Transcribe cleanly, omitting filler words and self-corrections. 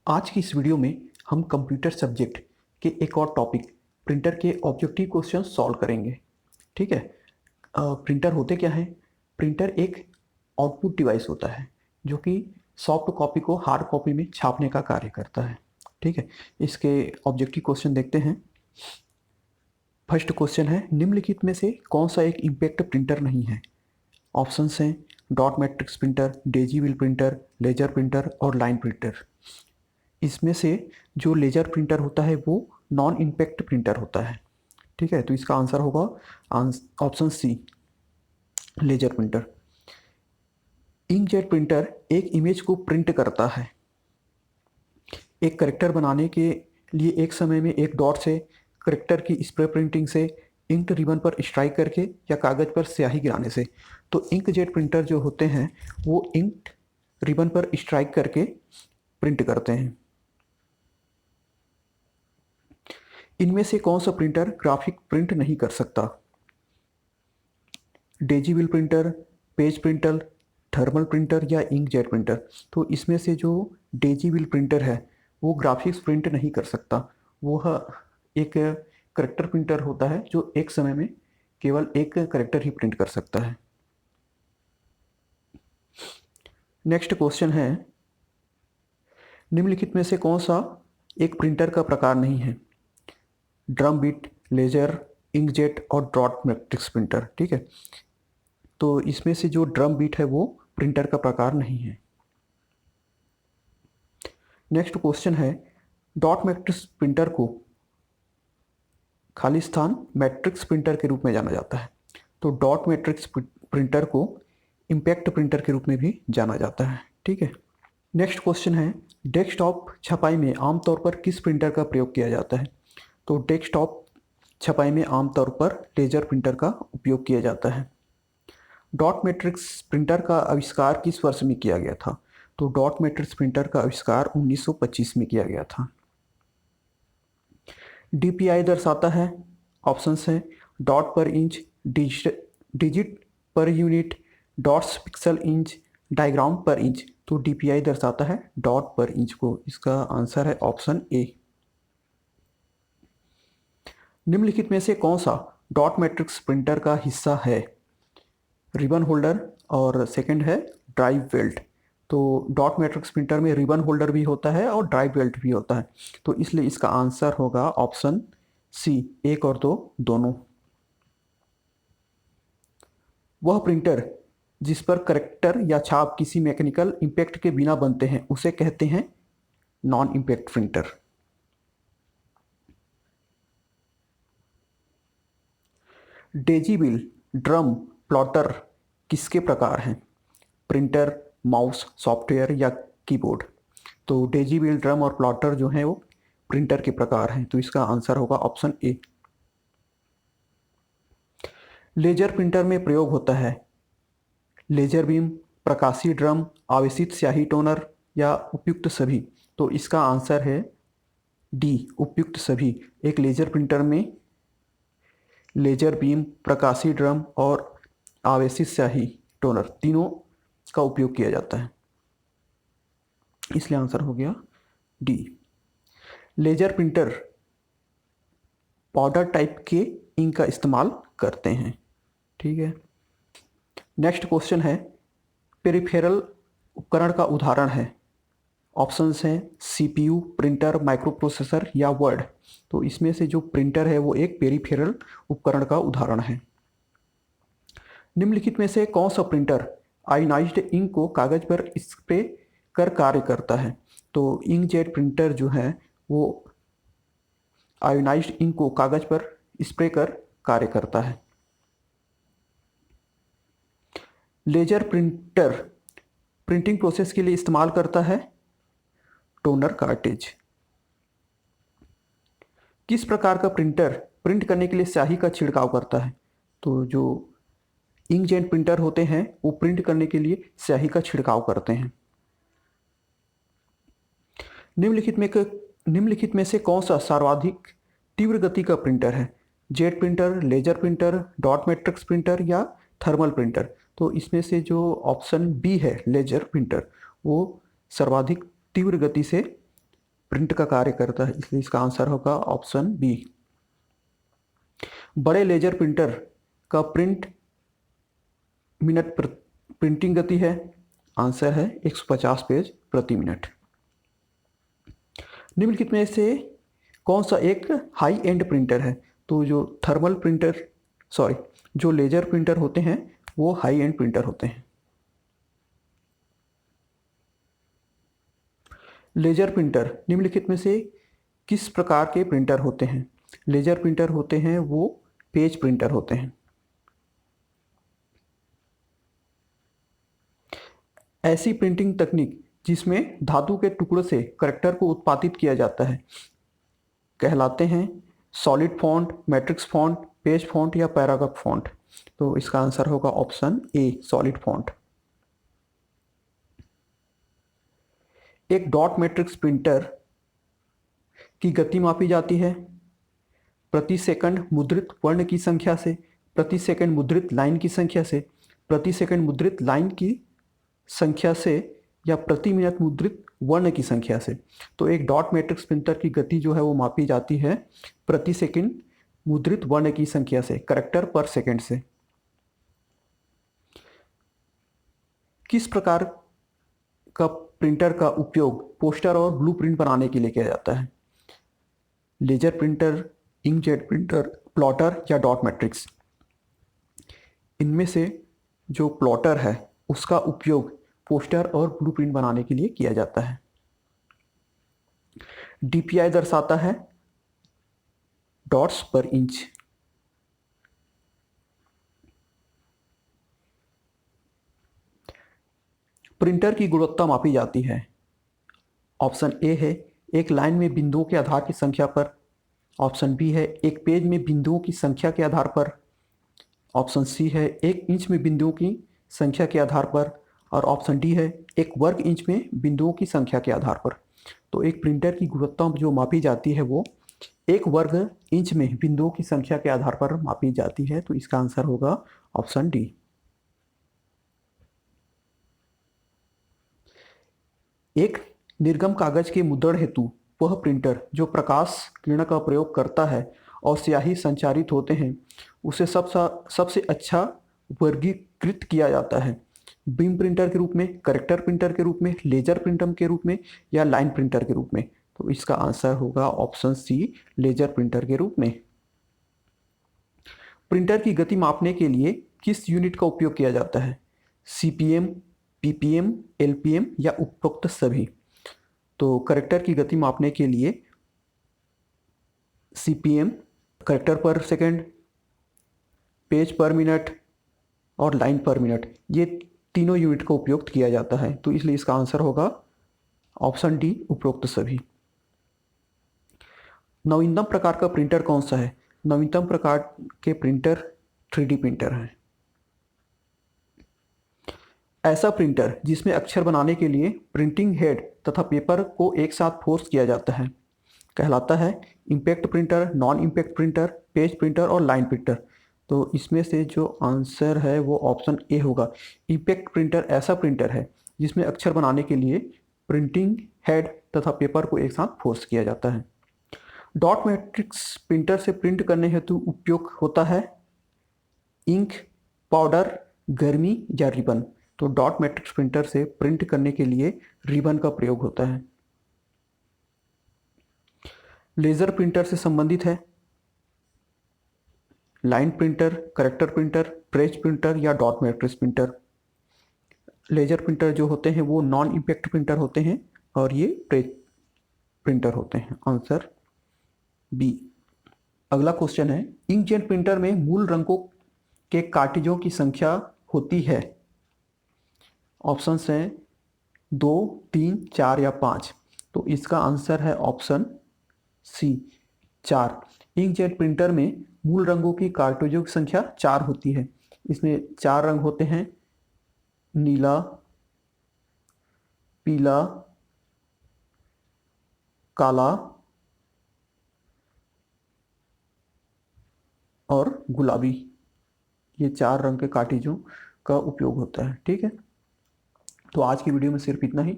आज की इस वीडियो में हम कंप्यूटर सब्जेक्ट के एक और टॉपिक प्रिंटर के ऑब्जेक्टिव क्वेश्चन सॉल्व करेंगे। ठीक है। प्रिंटर होते क्या हैं? प्रिंटर एक आउटपुट डिवाइस होता है जो कि सॉफ्ट कॉपी को हार्ड कॉपी में छापने का कार्य करता है। ठीक है। इसके ऑब्जेक्टिव क्वेश्चन देखते हैं। फर्स्ट क्वेश्चन है, निम्नलिखित में से कौन सा एक इम्पैक्ट प्रिंटर नहीं है? ऑप्शंस हैं dot matrix printer, daisy wheel printer, laser printer और लाइन प्रिंटर। इसमें से जो लेजर प्रिंटर होता है वो नॉन इम्पैक्ट प्रिंटर होता है। ठीक है, तो इसका आंसर होगा option C, laser printer. Inkjet printer एक इमेज को प्रिंट करता है। एक करेक्टर बनाने के लिए एक समय में एक डॉट से करेक्टर की स्प्रे प्रिंटिंग से, इंक रिबन पर स्ट्राइक करके या कागज़ पर स्याही गिराने से। तो इंकजेट प्रिंटर जो होते हैं वो इंक रिबन पर स्ट्राइक करके प्रिंट करते हैं। इनमें से कौन सा प्रिंटर ग्राफिक प्रिंट नहीं कर सकता? Daisy wheel printer, page printer, thermal printer या इंकजेट प्रिंटर। तो इसमें से जो डेजी व्हील प्रिंटर है वो ग्राफिक्स प्रिंट नहीं कर सकता। वो एक करेक्टर प्रिंटर होता है जो एक समय में केवल एक करेक्टर ही प्रिंट कर सकता है। नेक्स्ट क्वेश्चन है, निम्नलिखित में से कौन सा एक प्रिंटर का प्रकार नहीं है? ड्रम बिट, लेजर, इंकजेट और डॉट मैट्रिक्स प्रिंटर। ठीक है, तो इसमें से जो ड्रम बीट है वो प्रिंटर का प्रकार नहीं है। नेक्स्ट क्वेश्चन है, डॉट मैट्रिक्स प्रिंटर को खाली स्थान मैट्रिक्स प्रिंटर के रूप में जाना जाता है। तो डॉट मैट्रिक्स प्रिंटर को इम्पैक्ट प्रिंटर के रूप में भी जाना जाता है। ठीक है। नेक्स्ट क्वेश्चन है, डेस्कटॉप छपाई में आमतौर पर किस प्रिंटर का प्रयोग किया जाता है? तो डेस्कटॉप छपाई में आमतौर पर लेजर प्रिंटर का उपयोग किया जाता है। डॉट मैट्रिक्स प्रिंटर का आविष्कार किस वर्ष में किया गया था? तो डॉट मैट्रिक्स प्रिंटर का आविष्कार 1925 में किया गया था। डीपीआई दर्शाता है, ऑप्शंस हैं डॉट पर inch, digit per unit, dots pixel inch, diagram पर इंच। तो डीपीआई दर्शाता है डॉट पर इंच को। इसका आंसर है ऑप्शन ए। निम्नलिखित में से कौन सा डॉट मैट्रिक्स प्रिंटर का हिस्सा है? रिबन होल्डर और सेकंड है ड्राइव बेल्ट। तो डॉट मैट्रिक्स प्रिंटर में रिबन होल्डर भी होता है और ड्राइव बेल्ट भी होता है। तो इसलिए इसका आंसर होगा ऑप्शन सी, एक और दो दोनों। वह प्रिंटर जिस पर करेक्टर या छाप किसी मैकेनिकल इम्पैक्ट के बिना बनते हैं उसे कहते हैं non impact printer. Daisy wheel, drum, plotter किसके प्रकार हैं? प्रिंटर, माउस, सॉफ्टवेयर या कीबोर्ड। तो डेजी व्हील, ड्रम और प्लॉटर जो हैं वो प्रिंटर के प्रकार हैं। तो इसका आंसर होगा ऑप्शन ए। लेजर प्रिंटर में प्रयोग होता है लेजर बीम, प्रकाशीय ड्रम, आवेशित स्याही टोनर या उपयुक्त सभी। तो इसका आंसर है डी, उपयुक्त सभी। एक लेजर प्रिंटर में लेजर बीम, प्रकाशीय ड्रम और आवेशित स्याही टोनर तीनों का उपयोग किया जाता है, इसलिए आंसर हो गया D. Laser printer powder type के इंक का इस्तेमाल करते हैं। ठीक है। नेक्स्ट क्वेश्चन है, पेरिफेरल उपकरण का उदाहरण है। ऑप्शंस हैं सीपीयू, प्रिंटर, माइक्रो प्रोसेसर या वर्ड। तो इसमें से जो प्रिंटर है वो एक पेरिफेरल उपकरण का उदाहरण है। निम्नलिखित में से कौन सा प्रिंटर आयोनाइज्ड इंक को कागज पर स्प्रे कर कार्य करता है? तो इंकजेट प्रिंटर जो है वो आयोनाइज्ड इंक को कागज पर स्प्रे कर कार्य करता है। लेजर प्रिंटर प्रिंटिंग प्रोसेस के लिए इस्तेमाल करता है टोनर कार्टेज। किस प्रकार का प्रिंटर प्रिंट करने के लिए स्याही का छिड़काव करता है? तो जो इंकजेट प्रिंटर होते हैं वो प्रिंट करने के लिए स्याही का छिड़काव करते हैं। निम्नलिखित में से कौन सा सर्वाधिक तीव्र गति का प्रिंटर है? Jet printer, laser printer, dot matrix printer या थर्मल प्रिंटर। तो इसमें से जो ऑप्शन बी है लेजर प्रिंटर वो सर्वाधिक तीव्र गति से प्रिंट का कार्य करता है, इसलिए इसका आंसर होगा ऑप्शन बी। बड़े लेजर प्रिंटर का मिनट प्रिंटिंग गति है, आंसर है 150 पेज प्रति मिनट। निम्नलिखित में से कौन सा एक हाई एंड प्रिंटर है? तो जो थर्मल प्रिंटर जो लेजर प्रिंटर होते हैं वो हाई एंड प्रिंटर होते हैं। लेजर प्रिंटर निम्नलिखित में से किस प्रकार के प्रिंटर होते हैं? लेजर प्रिंटर होते हैं वो पेज प्रिंटर होते हैं। ऐसी प्रिंटिंग तकनीक जिसमें धातु के टुकड़ों से करैक्टर को उत्पादित किया जाता है कहलाते हैं solid font, matrix font, page font या पैराग्राफ फॉन्ट। तो इसका आंसर होगा ऑप्शन ए, सॉलिड फॉन्ट। एक डॉट मैट्रिक्स प्रिंटर की गति मापी जाती है प्रति सेकंड मुद्रित वर्ण की संख्या से, प्रति सेकंड मुद्रित लाइन की संख्या से, प्रति सेकंड मुद्रित लाइन की संख्या से या प्रति मिनट मुद्रित वर्ण की संख्या से। तो एक डॉट मैट्रिक्स प्रिंटर की गति जो है वो मापी जाती है प्रति सेकंड मुद्रित वर्ण की संख्या से, करैक्टर पर सेकंड से। किस प्रकार का प्रिंटर का उपयोग पोस्टर और ब्लूप्रिंट बनाने के लिए किया जाता है? Laser printer, inkjet printer, plotter या डॉट मैट्रिक्स? इनमें से जो प्लॉटर है उसका उपयोग पोस्टर और ब्लूप्रिंट बनाने के लिए किया जाता है। डीपीआई दर्शाता है डॉट्स पर इंच। प्रिंटर की गुणवत्ता मापी जाती है, ऑप्शन ए है एक लाइन में बिंदुओं के आधार की संख्या पर, ऑप्शन बी है एक पेज में बिंदुओं की संख्या के आधार पर, ऑप्शन सी है एक इंच में बिंदुओं की संख्या के आधार पर, और ऑप्शन डी है एक वर्ग इंच में बिंदुओं की संख्या के आधार पर। तो एक प्रिंटर की गुणवत्ता जो मापी जाती है वो एक वर्ग इंच में बिंदुओं की संख्या के आधार पर मापी जाती है। तो इसका आंसर होगा ऑप्शन डी। एक निर्गम कागज के मुद्रण हेतु वह प्रिंटर जो प्रकाश किरण का प्रयोग करता है और स्याही संचारित होते हैं उसे सबसे अच्छा वर्गीकृत किया जाता है बीम प्रिंटर के रूप में, करेक्टर प्रिंटर के रूप में, लेजर प्रिंटर के रूप में या लाइन प्रिंटर के रूप में। तो इसका आंसर होगा ऑप्शन सी, लेजर प्रिंटर के रूप में। प्रिंटर की गति मापने के लिए किस यूनिट का उपयोग किया जाता है? सीपीएम, पीपीएम, एलपीएम या उपरोक्त सभी? तो करेक्टर की गति मापने के लिए सीपीएम, करेक्टर पर सेकंड, पेज पर मिनट और लाइन पर मिनट, ये तीनों यूनिट का उपयोग किया जाता है। तो इसलिए इसका आंसर होगा ऑप्शन डी, उपरोक्त सभी। नवीनतम प्रकार का प्रिंटर कौन सा है? नवीनतम प्रकार के प्रिंटर 3D प्रिंटर हैं। ऐसा प्रिंटर जिसमें अक्षर बनाने के लिए प्रिंटिंग हेड तथा पेपर को एक साथ फोर्स किया जाता है कहलाता है impact printer, non impact printer, page printer और लाइन प्रिंटर। तो इसमें से जो आंसर है वो ऑप्शन ए होगा। इम्पैक्ट प्रिंटर ऐसा प्रिंटर है जिसमें अक्षर बनाने के लिए प्रिंटिंग हेड तथा पेपर को एक साथ फोर्स किया जाता है। डॉट मैट्रिक्स प्रिंटर से प्रिंट करने हेतु उपयोग होता है इंक, पाउडर, गर्मी या रिबन। तो डॉट मैट्रिक्स प्रिंटर से प्रिंट करने के लिए रिबन का प्रयोग होता है। लेजर प्रिंटर से संबंधित है line printer, character printer, page printer या dot matrix printer. Laser printer जो होते हैं वो नॉन इम्पैक्ट प्रिंटर होते हैं और ये पेज प्रिंटर होते हैं। Answer B. अगला क्वेश्चन है इंकजेट प्रिंटर में मूल रंगों के कार्ट्रिजों की संख्या होती है। ऑप्शंस हैं 2, 3, 4 या 5। तो इसका आंसर है ऑप्शन सी, 4। इंकजेट प्रिंटर में मूल रंगों की कार्ट्रिजों की संख्या 4 होती है। इसमें 4 रंग होते हैं नीला, पीला, काला और गुलाबी। ये 4 रंग के कार्ट्रिजों का उपयोग होता है। ठीक है, तो आज की वीडियो में सिर्फ इतना ही।